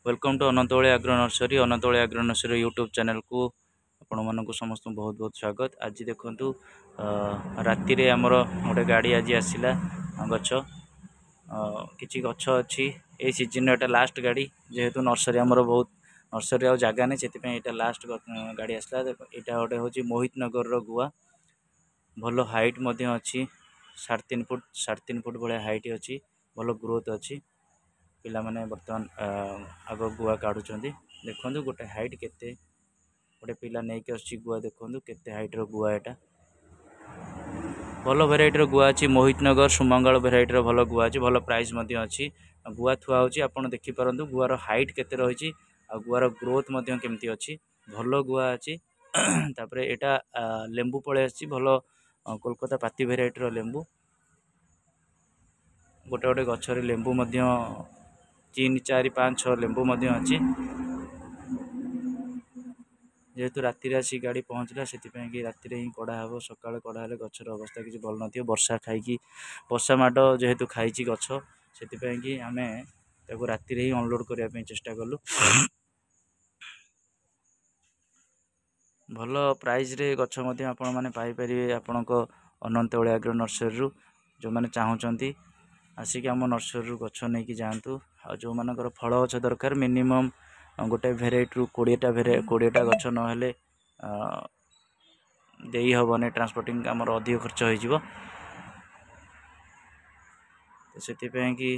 Welcome to अनंतवली आग्रो nursery अनंतवली आग्रो nursery YouTube channel को आपण मानक समस्त बहुत बहुत स्वागत। आज देखु राति रे आमर गोटे गाड़ी आज आसला गछ किछि गछ अच्छी ए सीजन एटा लास्ट गाड़ी जेहेतु नर्सरी आमर बहुत नर्सरी आ जगह नहीं से एटा लास्ट गाड़ी आसला। यहाँ गोटे हूँ मोहित नगर रो गुआ भल हाइट अच्छी 3.5 फुट भाया हाइट अच्छी भल ग्रोथ अच्छी पिला माने बर्तमान आग गुआ काढ़ुं देखो गोटे हाइट केते गोटे पिला नहीं कि गुआ देखो केते हाइट रो गुआ एटा भल भेराइटी रो गुआ अच्छी मोहित नगर सुमंगल भेराइटी रो भल गुआ अच्छी भल प्राइस अच्छी गुआ थुआ होची आपण देखि परंतु गुआर हाइट केते रही आ गुआर ग्रोथ केमती अच्छी भल गुआ अच्छी तापर एटा लेंबू पळे आछि भल कोलकाता पाती भेराइटी रो लेंबू गोटे गोटे गछरे लेंबू 3 4 5 6 लेंबू अच्छी जेहेतु राति आसी गाड़ी पहुँचला से कि राति ही कड़ा हे सका कड़ा हेल्ले गचर अवस्था किसी भल न वर्षा खाई वर्षा माड जेहेतु खाई गछ से आम राति ही अनलोड करने चेष्टा कलु भल प्राइस रे गछ आपण मैंने पाइपर आपण अनंतवली आग्रो नर्सरी जो मैंने चाहूँगी आसिक आम नर्सरी गछ नहीं कि जातु आ जो मानकर फल गछ दरकार मिनिमम गोटे भेराइटी रु 20टा गछ नहेले देई हबने ट्रांसपोर्टिंग आमर अधिक खर्च हो से कि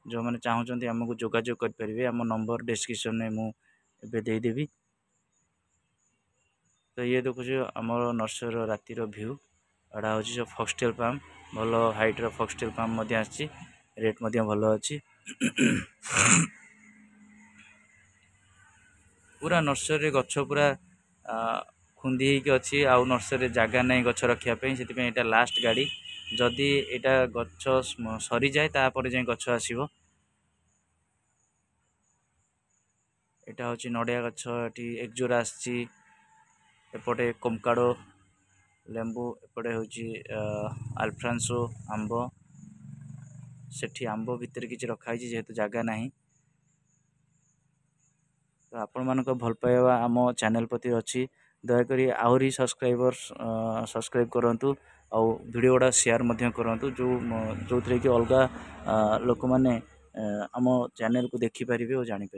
जो मैंने चाहूँगी आमको जोगाजोग करेंगे आम नंबर डिस्क्रिप्शन में मुझे देदेवी। तो ये देखो आमर नर्सरी रातिर व्यू एटा हूँ जो फॉक्सटेल पाम भल हाइट रो फॉक्सटेल पाम आसी रेट भल अच्छी पूरा नर्सरी गछ पूरा खुंदी होगी अच्छी आउ नर्सरी जगह नहीं गछ रखापी से यहाँ लास्ट गाड़ी जदि यहाँ गछ सरी जाए तापर जाए गछ आसो यहाँ हूँ नड़िया गछ ये एकजोरा आसपटे कोमकाड़ो लेंबू एपटे हूँ अल्फ्रांसो आंब सेठी आंब भितर किसी रखाई जेहेतु जगह नहीं तो आपण मानक भल पाइबा आम चैनल प्रति अच्छी दयाकोरी आहरी सब्सक्राइब करूँ आउ वीडियो गुड़ा शेयर करूँ जो थे कि अलग लोक मैंने आम चैनल को देखिपारे और जानीपर।